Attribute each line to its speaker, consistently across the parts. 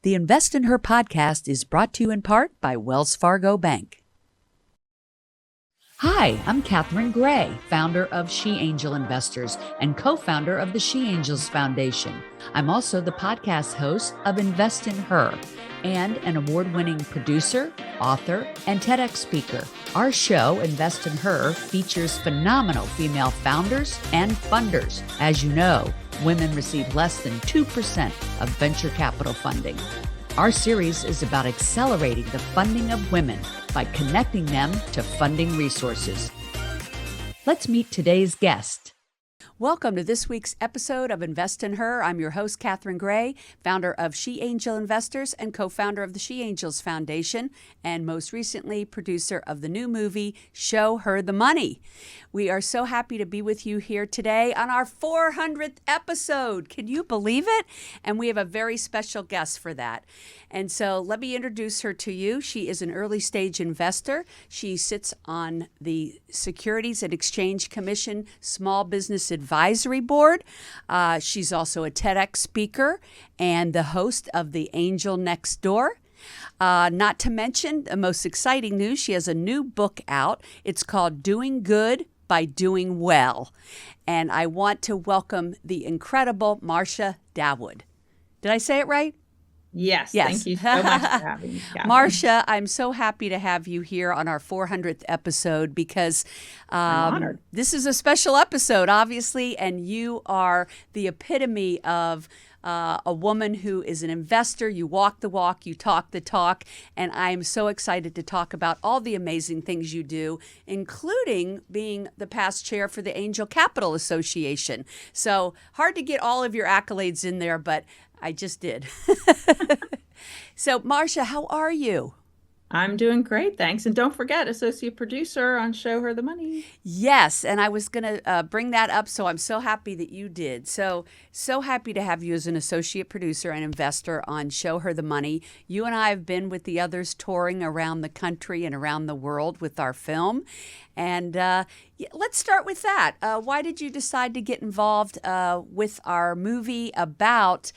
Speaker 1: The Invest in Her podcast is brought to you in part by Wells Fargo Bank. Hi, I'm Catherine Gray, founder of She Angel Investors and co-founder of the She Angels Foundation. I'm also the podcast host of Invest in Her and an award-winning producer, author, and TEDx speaker. Our show, Invest in Her, features phenomenal female founders and funders. As you know, women receive less than 2% of venture capital funding. Our series is about accelerating the funding of women by connecting them to funding resources. Let's meet today's guest. Welcome to this week's episode of Invest in Her. I'm your host, Catherine Gray, founder of She Angel Investors and co-founder of the She Angels Foundation, and most recently, producer of the new movie, Show Her the Money. We are so happy to be with you here today on our 400th episode. Can you believe it? And we have a very special guest for that. And so let me introduce her to you. She is an early stage investor. She sits on the Securities and Exchange Commission Small Business Advisory Board. She's also a TEDx speaker and the host of The Angel Next Door. Not to mention the most exciting news, she has a new book out. It's called Doing Good by Doing Well. And I want to welcome the incredible Marcia Dawood. Did I say it right?
Speaker 2: Yes. Thank you so much for having me, Catherine.
Speaker 1: Marcia, I'm so happy to have you here on our 400th episode because
Speaker 2: I'm honored.
Speaker 1: This is a special episode, obviously, and you are the epitome of a woman who is an investor. You walk the walk, you talk the talk, and I am so excited to talk about all the amazing things you do, including being the past chair for the Angel Capital Association. So hard to get all of your accolades in there, but I just did. So, Marcia, how are you?
Speaker 2: I'm doing great, thanks. And don't forget, associate producer on Show Her the Money.
Speaker 1: Yes, and I was going to bring that up, so I'm so happy that you did. So happy to have you as an associate producer and investor on Show Her the Money. You and I have been with the others touring around the country and around the world with our film. And let's start with that. Why did you decide to get involved with our movie about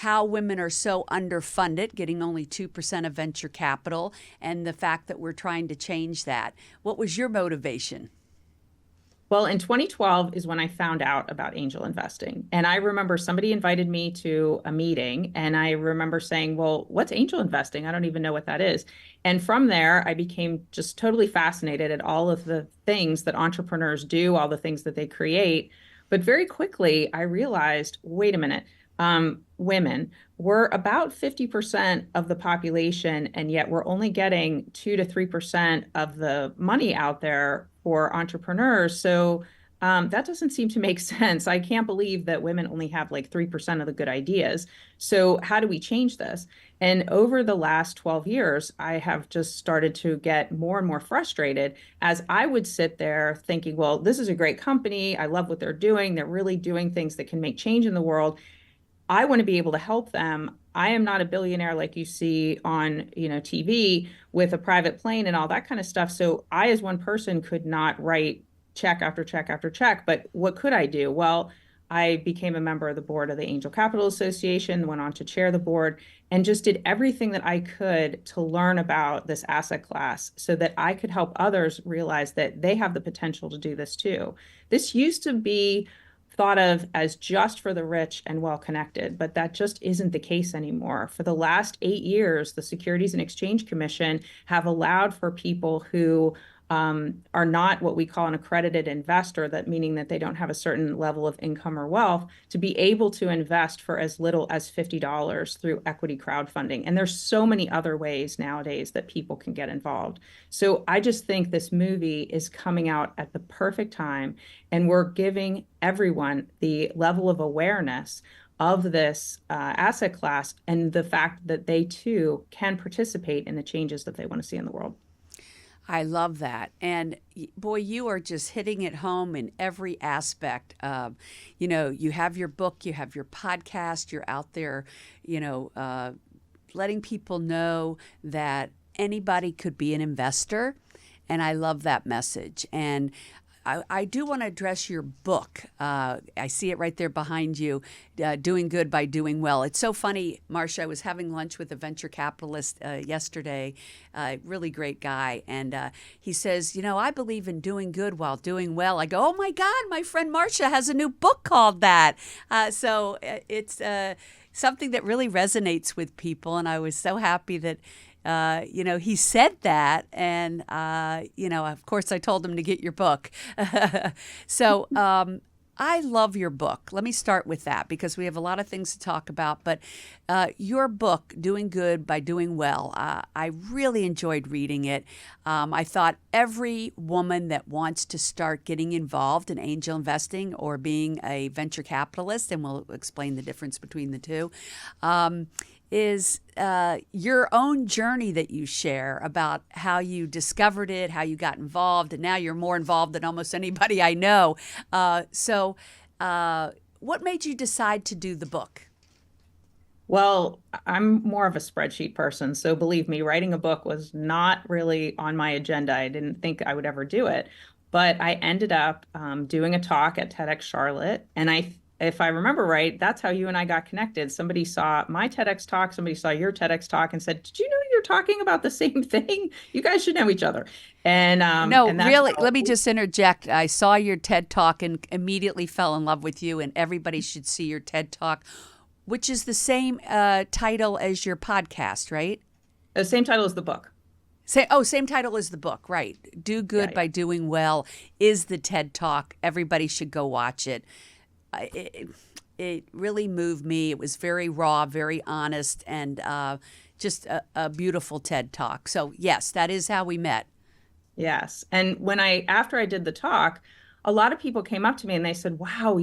Speaker 1: how women are so underfunded, getting only 2% of venture capital, and the fact that we're trying to change that? What was your motivation?
Speaker 2: Well, in 2012 is when I found out about angel investing. And I remember somebody invited me to a meeting, and I remember saying, well, what's angel investing? I don't even know what that is. And from there, I became just totally fascinated at all of the things that entrepreneurs do, all the things that they create. But very quickly, I realized, wait a minute, women, we're about 50% of the population, and yet we're only getting 2 to 3% of the money out there for entrepreneurs. So that doesn't seem to make sense. I can't believe that women only have like 3% of the good ideas. So how do we change this? And over the last 12 years, I have just started to get more and more frustrated as I would sit there thinking, well, this is a great company. I love what they're doing. They're really doing things that can make change in the world. I want to be able to help them. I am not a billionaire like you see on, TV with a private plane and all that kind of stuff. So I, as one person, could not write check after check after check. But what could I do? Well, I became a member of the board of the Angel Capital Association, went on to chair the board, and just did everything that I could to learn about this asset class so that I could help others realize that they have the potential to do this too. This used to be thought of as just for the rich and well-connected, but that just isn't the case anymore. For the last 8 years, the Securities and Exchange Commission have allowed for people who are not what we call an accredited investor, that meaning that they don't have a certain level of income or wealth, to be able to invest for as little as $50 through equity crowdfunding. And there's so many other ways nowadays that people can get involved. So I just think this movie is coming out at the perfect time, and we're giving everyone the level of awareness of this asset class and the fact that they too can participate in the changes that they want to see in the world.
Speaker 1: I love that. And boy, you are just hitting it home in every aspect. You have your book, you have your podcast, you're out there, letting people know that anybody could be an investor. And I love that message. And I do want to address your book. I see it right there behind you, Doing Good by Doing Well. It's so funny, Marcia. I was having lunch with a venture capitalist yesterday, really great guy. And he says, I believe in doing good while doing well. I go, oh my God, my friend Marcia has a new book called that. So it's something that really resonates with people. And I was so happy that he said that, and of course, I told him to get your book. So I love your book. Let me start with that because we have a lot of things to talk about. But your book, Doing Good by Doing Well, I really enjoyed reading it. I thought every woman that wants to start getting involved in angel investing or being a venture capitalist, and we'll explain the difference between the two, is your own journey that you share about how you discovered it, how you got involved, and now you're more involved than almost anybody I know. So what made you decide to do the book?
Speaker 2: Well, I'm more of a spreadsheet person. So believe me, writing a book was not really on my agenda. I didn't think I would ever do it. But I ended up doing a talk at TEDx Charlotte. And if I remember right, that's how you and I got connected. Somebody saw my TEDx talk, somebody saw your TEDx talk and said, did you know you're talking about the same thing? You guys should know each other. And
Speaker 1: no,
Speaker 2: and that's
Speaker 1: really, let me just interject. I saw your TED talk and immediately fell in love with you, and everybody should see your TED talk, which is the same title as your podcast, right?
Speaker 2: The same title as the book.
Speaker 1: Same title as the book, right. Do Good by Doing Well is the TED talk. Everybody should go watch it. It really moved me. It was very raw, very honest, and just a beautiful TED talk. So yes, that is how we met.
Speaker 2: Yes. And after I did the talk, a lot of people came up to me and they said, wow,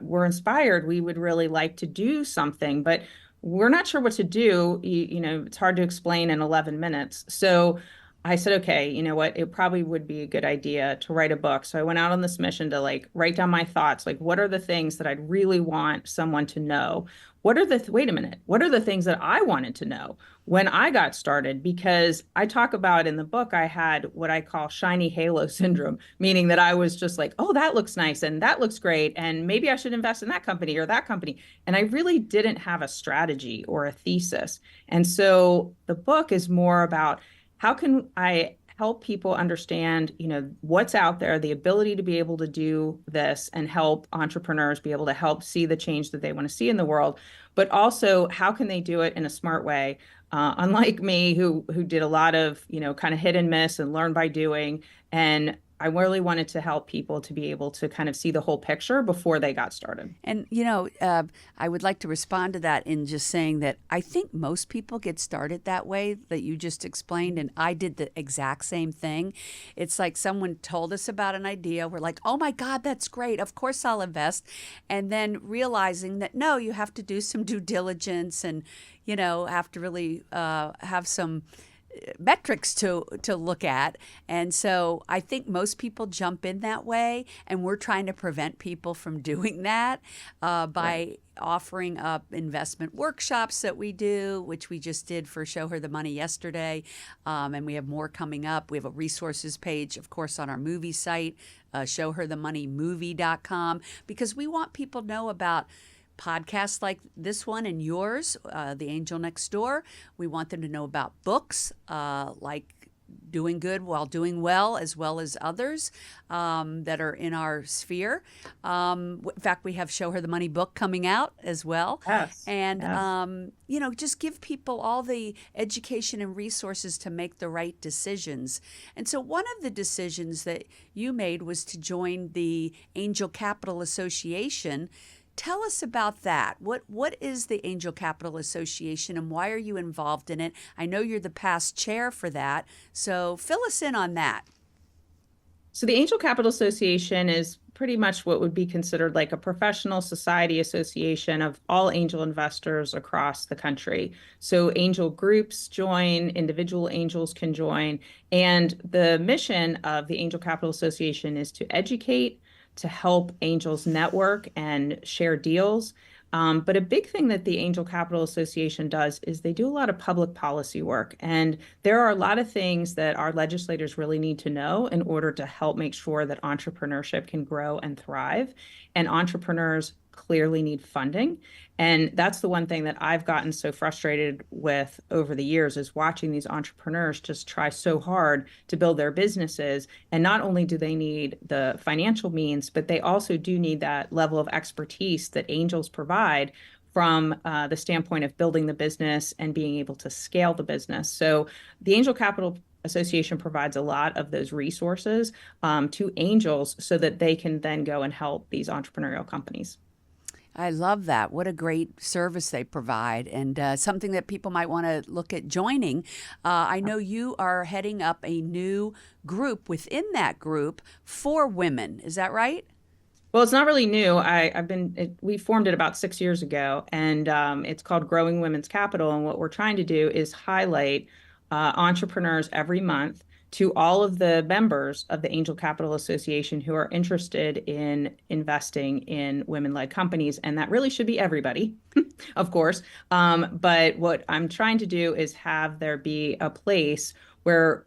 Speaker 2: we're inspired. We would really like to do something, but we're not sure what to do. It's hard to explain in 11 minutes. So I said, okay, you know what? It probably would be a good idea to write a book. So I went out on this mission to write down my thoughts. What are the things that I'd really want someone to know? Wait a minute. What are the things that I wanted to know when I got started? Because I talk about in the book, I had what I call shiny halo syndrome, meaning that I was just like, oh, that looks nice. And that looks great. And maybe I should invest in that company or that company. And I really didn't have a strategy or a thesis. And so the book is more about, how can I help people understand, what's out there, the ability to be able to do this and help entrepreneurs be able to help see the change that they want to see in the world, but also how can they do it in a smart way? Unlike me, who did a lot of, kind of hit and miss and learn by doing. And I really wanted to help people to be able to kind of see the whole picture before they got started.
Speaker 1: And, I would like to respond to that in just saying that I think most people get started that way that you just explained. And I did the exact same thing. It's like someone told us about an idea. We're like, oh my God, that's great. Of course I'll invest. And then realizing that, no, you have to do some due diligence and, have to really have some metrics to look at. And so I think most people jump in that way, and we're trying to prevent people from doing that by offering up investment workshops that we do, which we just did for Show Her the Money yesterday. And we have more coming up. We have a resources page, of course, on our movie site, showherthemoneymovie.com, because we want people to know about podcasts like this one and yours, The Angel Next Door. We want them to know about books like Doing Good While Doing Well, as well as others that are in our sphere. In fact, we have Show Her the Money book coming out as well.
Speaker 2: Yes.
Speaker 1: And, just give people all the education and resources to make the right decisions. And so one of the decisions that you made was to join the Angel Capital Association. Tell us about that. What is the Angel Capital Association and why are you involved in it? I know you're the past chair for that, so fill us in on that.
Speaker 2: So the Angel Capital Association is pretty much what would be considered like a professional society association of all angel investors across the country. So angel groups join, individual angels can join, and the mission of the Angel Capital Association is to educate, to help angels network and share deals, But a big thing that the Angel Capital Association does is they do a lot of public policy work. And there are a lot of things that our legislators really need to know in order to help make sure that entrepreneurship can grow and thrive. And entrepreneurs clearly need funding. And that's the one thing that I've gotten so frustrated with over the years is watching these entrepreneurs just try so hard to build their businesses. And not only do they need the financial means, but they also do need that level of expertise that angels provide from the standpoint of building the business and being able to scale the business. So the Angel Capital Association provides a lot of those resources to angels so that they can then go and help these entrepreneurial companies.
Speaker 1: I love that. What a great service they provide, and something that people might want to look at joining. I know you are heading up a new group within that group for women. Is that right?
Speaker 2: Well, it's not really new. We formed it about 6 years ago, and it's called Growing Women's Capital. And what we're trying to do is highlight entrepreneurs every month to all of the members of the Angel Capital Association who are interested in investing in women-led companies. And that really should be everybody, of course. But what I'm trying to do is have there be a place where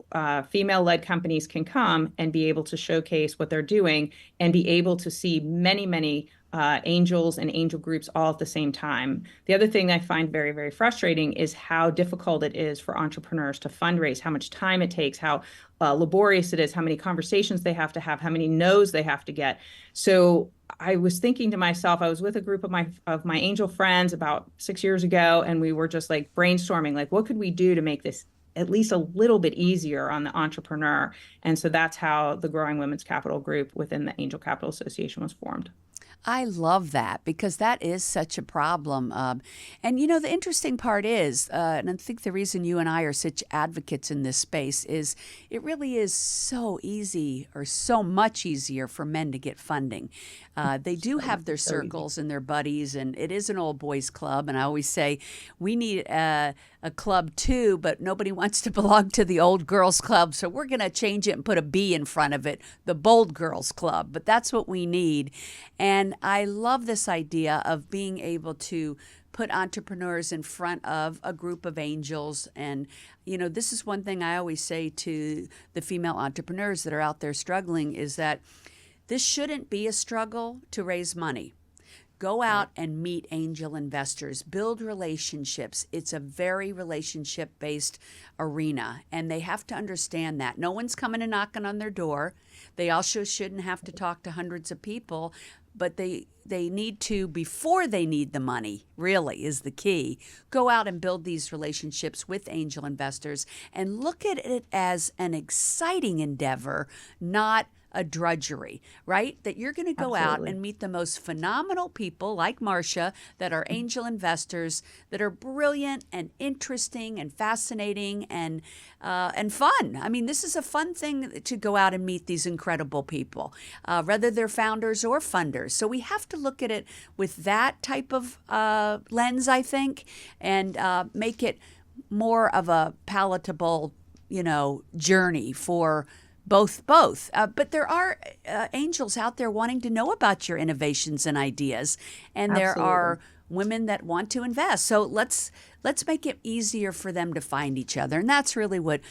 Speaker 2: female-led companies can come and be able to showcase what they're doing and be able to see many, many angels and angel groups all at the same time. The other thing I find very, very frustrating is how difficult it is for entrepreneurs to fundraise, how much time it takes, how laborious it is, how many conversations they have to have, how many no's they have to get. So I was thinking to myself, I was with a group of my angel friends about 6 years ago, and we were just like brainstorming, like, what could we do to make this at least a little bit easier on the entrepreneur? And so that's how the Growing Women's Capital group within the Angel Capital Association was formed.
Speaker 1: I love that because that is such a problem. And, the interesting part is, and I think the reason you and I are such advocates in this space is it really is so easy or so much easier for men to get funding. They do have their circles and their buddies, and it is an old boys club. And I always say we need a club too, but nobody wants to belong to the old girls club. So we're going to change it and put a B in front of it, the bold girls club. But that's what we need. And I love this idea of being able to put entrepreneurs in front of a group of angels. And, this is one thing I always say to the female entrepreneurs that are out there struggling is that this shouldn't be a struggle to raise money. Go out and meet angel investors, build relationships. It's a very relationship-based arena, and they have to understand that. No one's coming and knocking on their door. They also shouldn't have to talk to hundreds of people, but they need to, before they need the money, really is the key, go out and build these relationships with angel investors and look at it as an exciting endeavor, not a drudgery, right? That you're going to go out and meet the most phenomenal people like Marcia that are angel investors that are brilliant and interesting and fascinating and fun. I mean, this is a fun thing to go out and meet these incredible people, whether they're founders or funders. So we have to look at it with that type of lens, I think, and make it more of a palatable, journey for both. But there are angels out there wanting to know about your innovations and ideas, and there are women that want to invest. So let's make it easier for them to find each other, and that's really what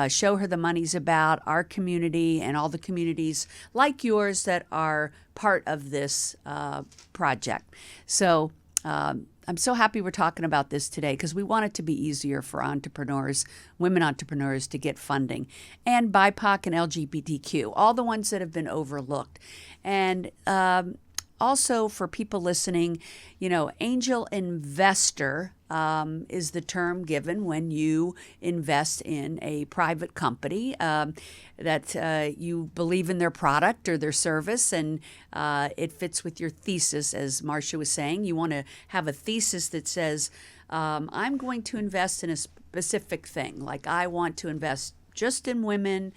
Speaker 1: Show Her the Money's about. Our community and all the communities like yours that are part of this project. So. I'm so happy we're talking about this today because we want it to be easier for entrepreneurs, women entrepreneurs, to get funding, and BIPOC and LGBTQ, all the ones that have been overlooked. And also for people listening, angel investor is the term given when you invest in a private company that you believe in their product or their service, and it fits with your thesis. As Marcia was saying, you want to have a thesis that says, I'm going to invest in a specific thing. Like I want to invest just in women,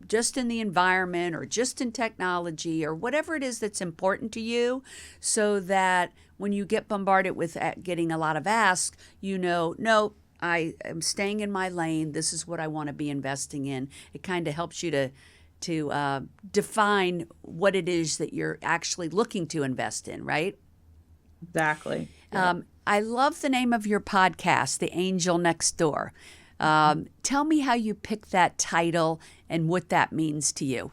Speaker 1: just in the environment, or just in technology, or whatever it is that's important to you, so that when you get bombarded with getting a lot of asks, no, I am staying in my lane. This is what I want to be investing in. It kind of helps you to define what it is that you're actually looking to invest in, right?
Speaker 2: Exactly. Yeah.
Speaker 1: I love the name of your podcast, The Angel Next Door. Tell me how you picked that title and what that means to you.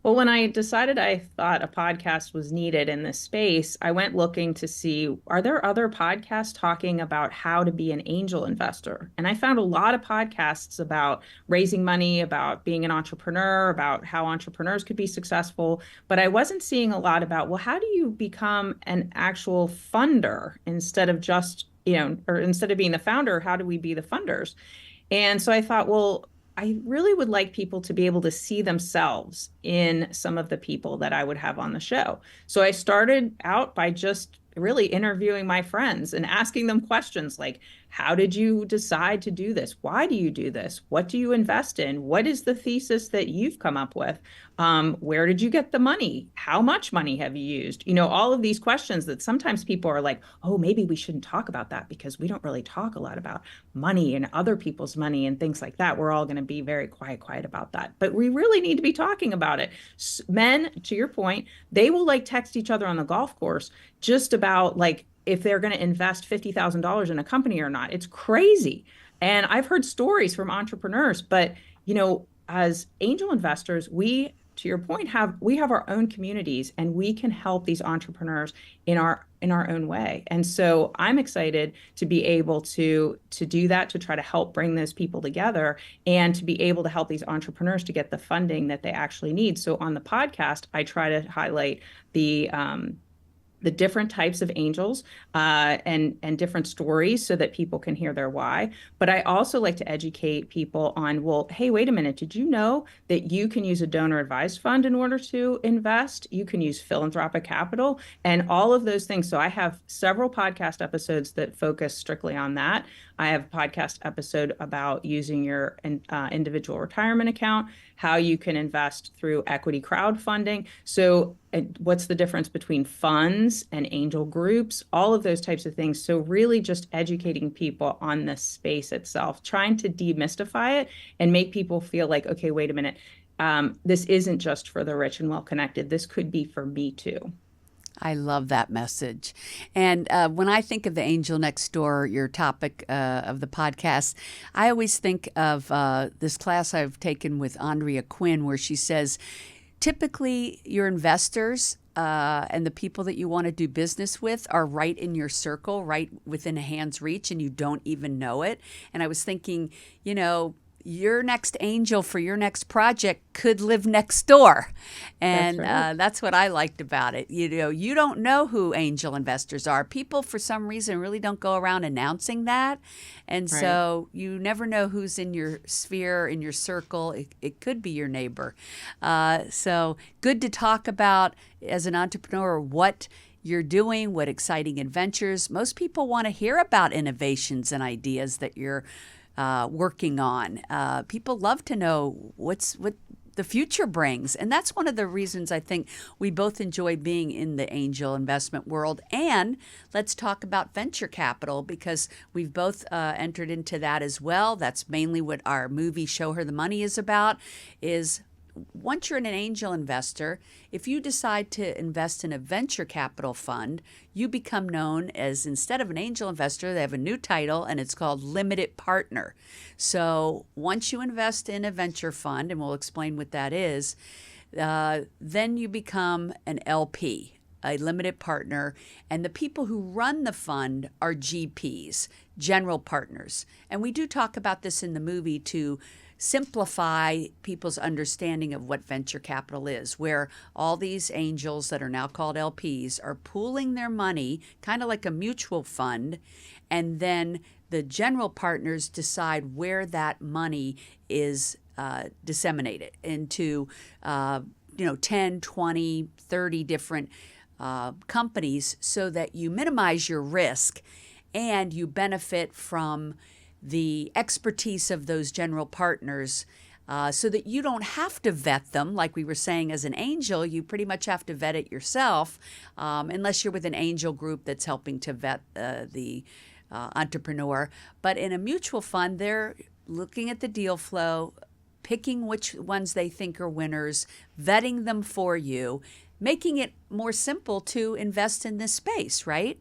Speaker 2: Well, when I decided I thought a podcast was needed in this space, I went looking to see, are there other podcasts talking about how to be an angel investor? And I found a lot of podcasts about raising money, about being an entrepreneur, about how entrepreneurs could be successful. But I wasn't seeing a lot about, well, how do you become an actual funder instead of just, or instead of being the founder, how do we be the funders? And so I thought, well, I really would like people to be able to see themselves in some of the people that I would have on the show. So I started out by just really interviewing my friends and asking them questions like, how did you decide to do this? Why do you do this? What do you invest in? What is the thesis that you've come up with? Where did you get the money? How much money have you used? All of these questions that sometimes people are like, oh, maybe we shouldn't talk about that because we don't really talk a lot about money and other people's money and things like that. We're all going to be very quiet about that. But we really need to be talking about it. Men, to your point, they will like text each other on the golf course just about like if they're going to invest $50,000 in a company or not. It's crazy. And I've heard stories from entrepreneurs, but as angel investors, to your point, we have our own communities and we can help these entrepreneurs in our own way. And so I'm excited to be able to do that, to try to help bring those people together and to be able to help these entrepreneurs to get the funding that they actually need. So on the podcast, I try to highlight the different types of angels and different stories so that people can hear their why. But I also like to educate people on, well, hey, wait a minute, did you know that you can use a donor advised fund in order to invest? You can use philanthropic capital and all of those things. So I have several podcast episodes that focus strictly on that. I have a podcast episode about using your individual retirement account, how you can invest through equity crowdfunding. So what's the difference between funds and angel groups, all of those types of things. So really just educating people on the space itself, trying to demystify it and make people feel like, okay, wait a minute, this isn't just for the rich and well-connected. This could be for me too.
Speaker 1: I love that message. And when I think of the angel next door, your topic of the podcast, I always think of this class I've taken with Andrea Quinn, where she says, typically your investors and the people that you want to do business with are right in your circle, right within a hand's reach, and you don't even know it. And I was thinking, your next angel for your next project could live next door. And
Speaker 2: That's right.
Speaker 1: That's what I liked about it. You don't know who angel investors are. People, for some reason, really don't go around announcing that. And
Speaker 2: Right.
Speaker 1: so you never know who's in your sphere, in your circle. It could be your neighbor. So good to talk about as an entrepreneur what you're doing, what exciting adventures. Most people want to hear about innovations and ideas that you're working on. People love to know what the future brings. And that's one of the reasons I think we both enjoy being in the angel investment world. And let's talk about venture capital because we've both entered into that as well. That's mainly what our movie Show Her the Money is about, is once you're an angel investor, if you decide to invest in a venture capital fund, you become known as, instead of an angel investor, they have a new title and it's called limited partner. So once you invest in a venture fund, and we'll explain what that is, then you become an LP, a limited partner, and the people who run the fund are GPs, general partners. And we do talk about this in the movie to simplify people's understanding of what venture capital is, where all these angels that are now called LPs are pooling their money, kind of like a mutual fund, and then the general partners decide where that money is disseminated into 10, 20, 30 different companies so that you minimize your risk and you benefit from the expertise of those general partners so that you don't have to vet them. Like we were saying, as an angel, you pretty much have to vet it yourself, unless you're with an angel group that's helping to vet the entrepreneur. But in a mutual fund, they're looking at the deal flow, picking which ones they think are winners, vetting them for you, making it more simple to invest in this space, right?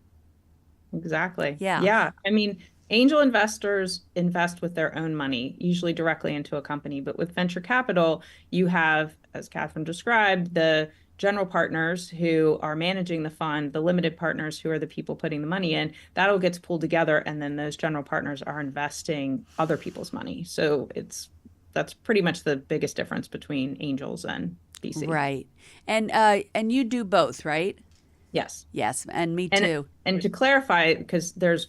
Speaker 2: Exactly.
Speaker 1: Yeah.
Speaker 2: Yeah. I mean, angel investors invest with their own money, usually directly into a company. But with venture capital, you have, as Catherine described, the general partners who are managing the fund, the limited partners who are the people putting the money in. That all gets pulled together, and then those general partners are investing other people's money. So that's pretty much the biggest difference between angels and VC.
Speaker 1: Right. And you do both, right?
Speaker 2: Yes.
Speaker 1: Yes, and me
Speaker 2: And
Speaker 1: too.
Speaker 2: and to clarify, because there's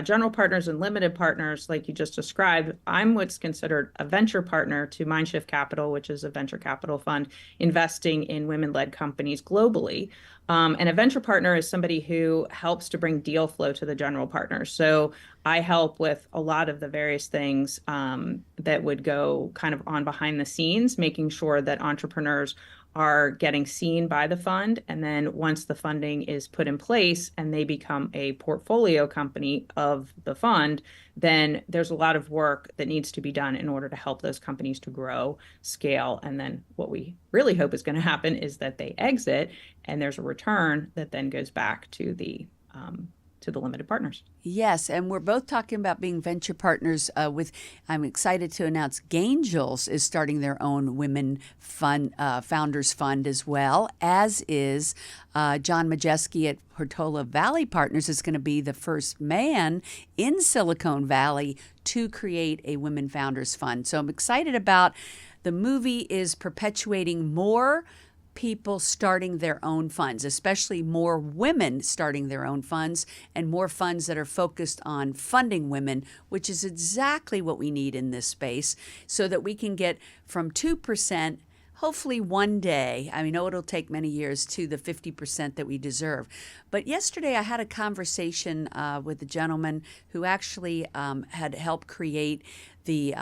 Speaker 2: general partners and limited partners, like you just described, I'm what's considered a venture partner to Mindshift Capital, which is a venture capital fund investing in women-led companies globally. And a venture partner is somebody who helps to bring deal flow to the general partners. So I help with a lot of the various things that would go kind of on behind the scenes, making sure that entrepreneurs are getting seen by the fund. And then once the funding is put in place and they become a portfolio company of the fund, then there's a lot of work that needs to be done in order to help those companies to grow, scale. And then what we really hope is going to happen is that they exit and there's a return that then goes back to the limited partners.
Speaker 1: Yes, and we're both talking about being venture partners with, I'm excited to announce Gangels is starting their own women fund, founders fund as well, as is John Majeski at Portola Valley Partners is going to be the first man in Silicon Valley to create a women founders fund. So I'm excited about the movie is perpetuating more people starting their own funds, especially more women starting their own funds and more funds that are focused on funding women, which is exactly what we need in this space so that we can get from 2%, hopefully one day, I know it'll take many years, to the 50% that we deserve. But yesterday I had a conversation with a gentleman who actually had helped create the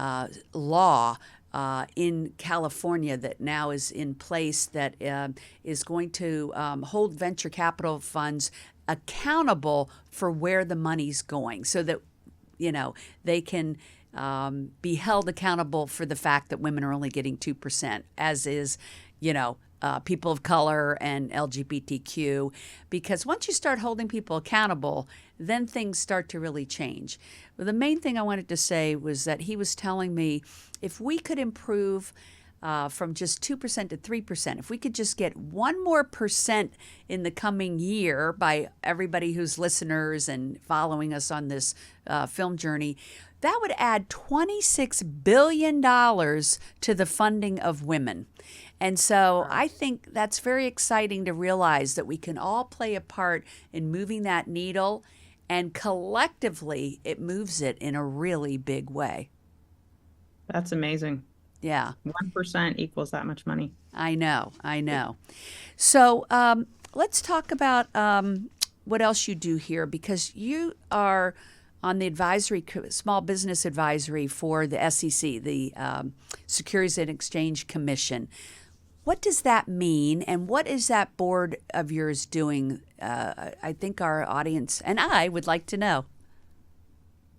Speaker 1: law in California that now is in place that is going to hold venture capital funds accountable for where the money's going so that, they can be held accountable for the fact that women are only getting 2%, as is, people of color and LGBTQ, because once you start holding people accountable, then things start to really change. Well, the main thing I wanted to say was that he was telling me if we could improve from just 2% to 3%, if we could just get 1 more percent in the coming year by everybody who's listeners and following us on this film journey, that would add $26 billion to the funding of women. And so I think that's very exciting to realize that we can all play a part in moving that needle, and collectively it moves it in a really big way.
Speaker 2: That's amazing.
Speaker 1: Yeah.
Speaker 2: 1% equals that much money.
Speaker 1: I know. So let's talk about what else you do here, because you are on the small business advisory for the SEC, the Securities and Exchange Commission. What does that mean, and what is that board of yours doing? I think our audience and I would like to know.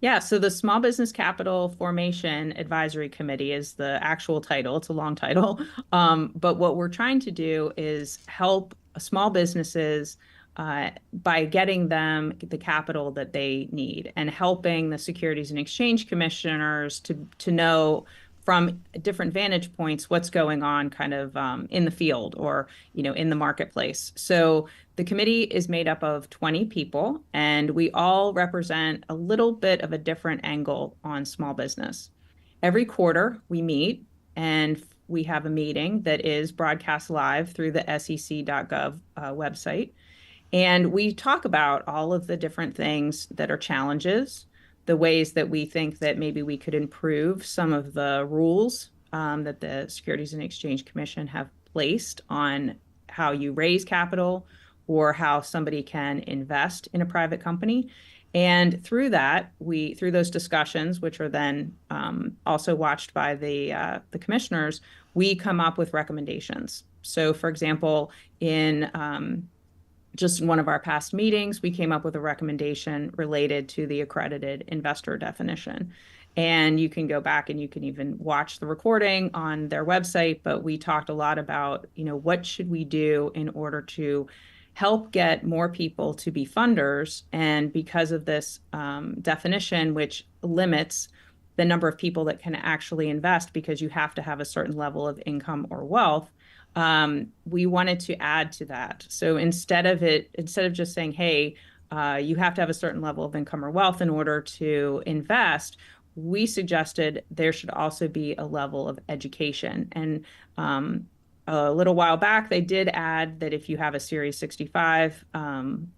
Speaker 2: Yeah, so the Small Business Capital Formation Advisory Committee is the actual title. It's a long title. But what we're trying to do is help small businesses by getting them the capital that they need and helping the Securities and Exchange Commissioners to know from different vantage points what's going on kind of in the field or in the marketplace. So the committee is made up of 20 people, and we all represent a little bit of a different angle on small business. Every quarter we meet, and we have a meeting that is broadcast live through the sec.gov website. And we talk about all of the different things that are challenges, the ways that we think that maybe we could improve some of the rules that the Securities and Exchange Commission have placed on how you raise capital or how somebody can invest in a private company. And through that, through those discussions, which are then also watched by the commissioners, we come up with recommendations. So, for example, in just in one of our past meetings, we came up with a recommendation related to the accredited investor definition. And you can go back and you can even watch the recording on their website. But we talked a lot about, what should we do in order to help get more people to be funders? And because of this definition, which limits the number of people that can actually invest because you have to have a certain level of income or wealth, we wanted to add to that. So instead of just saying, hey, you have to have a certain level of income or wealth in order to invest, we suggested there should also be a level of education. And a little while back, they did add that if you have a Series 65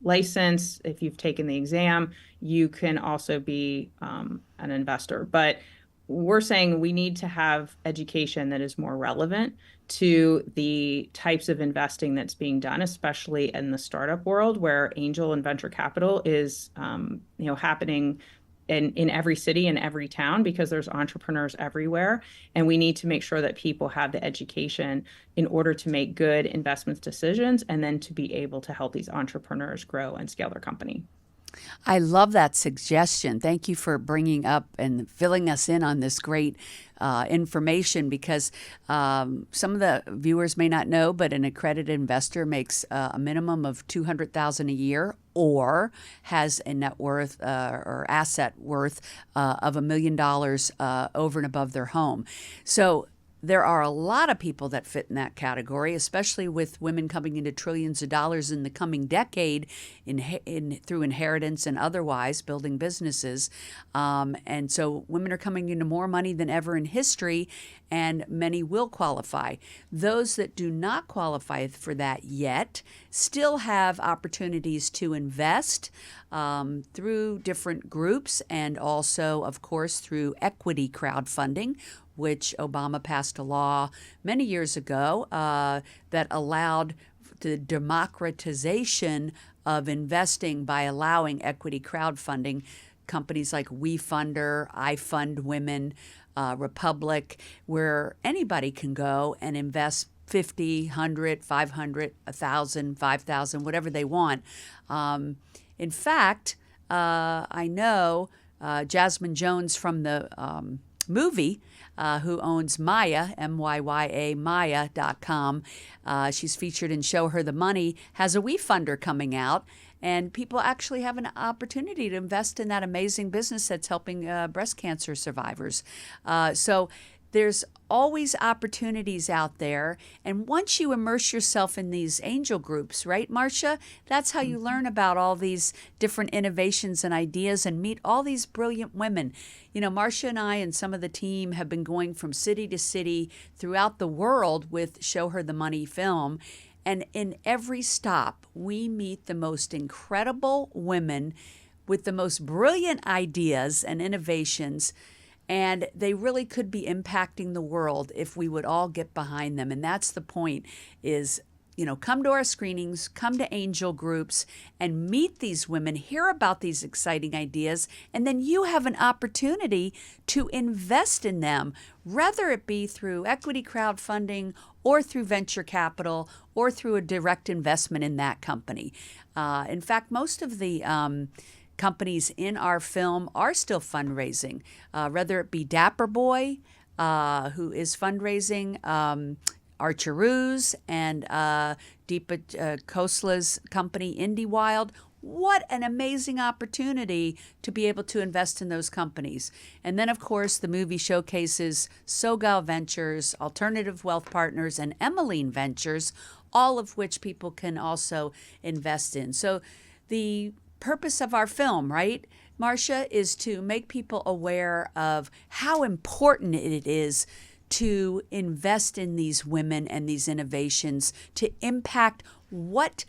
Speaker 2: license, if you've taken the exam, you can also be an investor. But we're saying we need to have education that is more relevant to the types of investing that's being done, especially in the startup world where angel and venture capital is happening in every city and every town because there's entrepreneurs everywhere. And we need to make sure that people have the education in order to make good investment decisions and then to be able to help these entrepreneurs grow and scale their company.
Speaker 1: I love that suggestion. Thank you for bringing up and filling us in on this great information because some of the viewers may not know, but an accredited investor makes a minimum of $200,000 a year or has a net worth or asset worth of $1 million over and above their home. So there are a lot of people that fit in that category, especially with women coming into trillions of dollars in the coming decade through inheritance and otherwise building businesses. And so women are coming into more money than ever in history, and many will qualify. Those that do not qualify for that yet still have opportunities to invest through different groups and also, of course, through equity crowdfunding, which Obama passed a law many years ago that allowed the democratization of investing by allowing equity crowdfunding. Companies like WeFunder, I Fund Women, Republic, where anybody can go and invest 50, 100, 500, 1,000, 5,000, whatever they want. In fact, I know Jasmine Jones from the movie, who owns Maya, M-Y-Y-A, Maya.com. She's featured in Show Her the Money, has a WeFunder coming out, and people actually have an opportunity to invest in that amazing business that's helping breast cancer survivors. So there's always opportunities out there. And once you immerse yourself in these angel groups, right, Marcia? That's how you learn about all these different innovations and ideas and meet all these brilliant women. Marcia and I and some of the team have been going from city to city throughout the world with Show Her the Money film. And in every stop, we meet the most incredible women with the most brilliant ideas and innovations. And they really could be impacting the world if we would all get behind them. And that's the point is, come to our screenings, come to angel groups and meet these women, hear about these exciting ideas, and then you have an opportunity to invest in them, whether it be through equity crowdfunding or through venture capital or through a direct investment in that company. In fact, most of the companies in our film are still fundraising, whether it be Dapper Boy, who is fundraising, Archeroos, and Deepa Khosla's company, Indie Wild. What an amazing opportunity to be able to invest in those companies. And then, of course, the movie showcases Sogal Ventures, Alternative Wealth Partners, and Emmeline Ventures, all of which people can also invest in. So the purpose of our film, right, Marcia, is to make people aware of how important it is to invest in these women and these innovations to impact what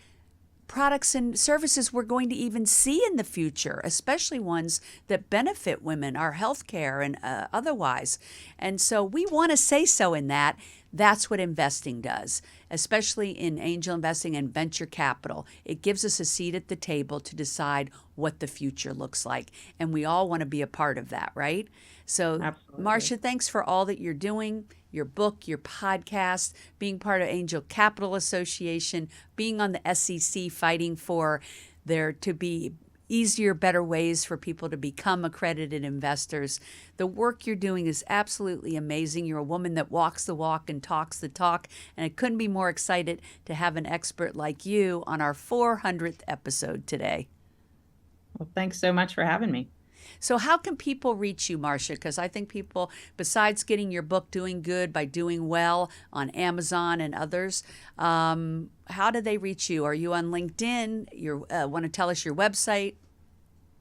Speaker 1: products and services we're going to even see in the future, especially ones that benefit women, our healthcare and otherwise. And so we want to say so in that. That's what investing does, especially in angel investing and venture capital. It gives us a seat at the table to decide what the future looks like. And we all want to be a part of that, right? So,
Speaker 2: Absolutely.
Speaker 1: Marcia, thanks for all that you're doing. your book, your podcast, being part of Angel Capital Association, being on the SEC fighting for there to be easier, better ways for people to become accredited investors. The work you're doing is absolutely amazing. You're a woman that walks the walk and talks the talk, and I couldn't be more excited to have an expert like you on our 400th episode today.
Speaker 2: Well, thanks so much for having me.
Speaker 1: So how can people reach you, Marcia? Because I think people, besides getting your book Doing Good by Doing Well on Amazon and others, how do they reach you? Are you on LinkedIn? You want to tell us your website?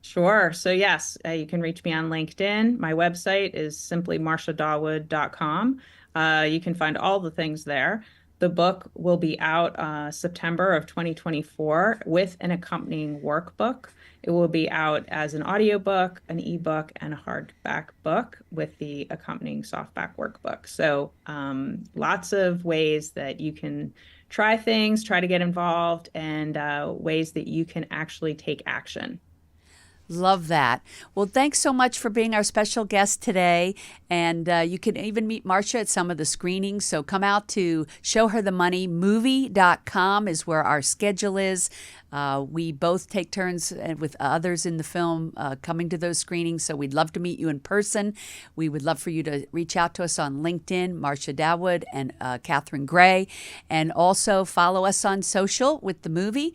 Speaker 2: Sure. So yes, you can reach me on LinkedIn. My website is simply marciadawood.com. You can find all the things there. The book will be out September of 2024 with an accompanying workbook. It will be out as an audiobook, an ebook, and a hardback book with the accompanying softback workbook. So lots of ways that you can try things, try to get involved, and ways that you can actually take action.
Speaker 1: Love that. Well, thanks so much for being our special guest today. And you can even meet Marcia at some of the screenings. So come out to showherthemoneymovie.com is where our schedule is. We both take turns with others in the film coming to those screenings. So we'd love to meet you in person. We would love for you to reach out to us on LinkedIn, Marcia Dawood and Catherine Gray. And also follow us on social with the movie.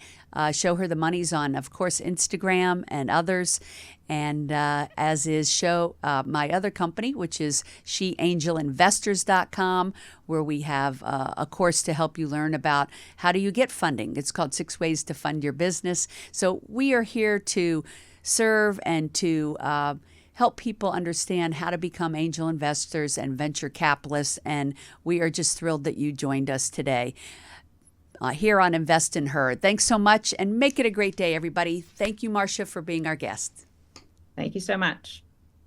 Speaker 1: Show Her the Money's on, of course, Instagram and others. And as is my other company, which is sheangelinvestors.com, where we have a course to help you learn about how do you get funding. It's called 6 Ways to Fund Your Business. So we are here to serve and to help people understand how to become angel investors and venture capitalists. And we are just thrilled that you joined us today. Here on Invest in Her. Thanks so much and make it a great day, everybody. Thank you, Marcia, for being our guest.
Speaker 2: Thank you so much.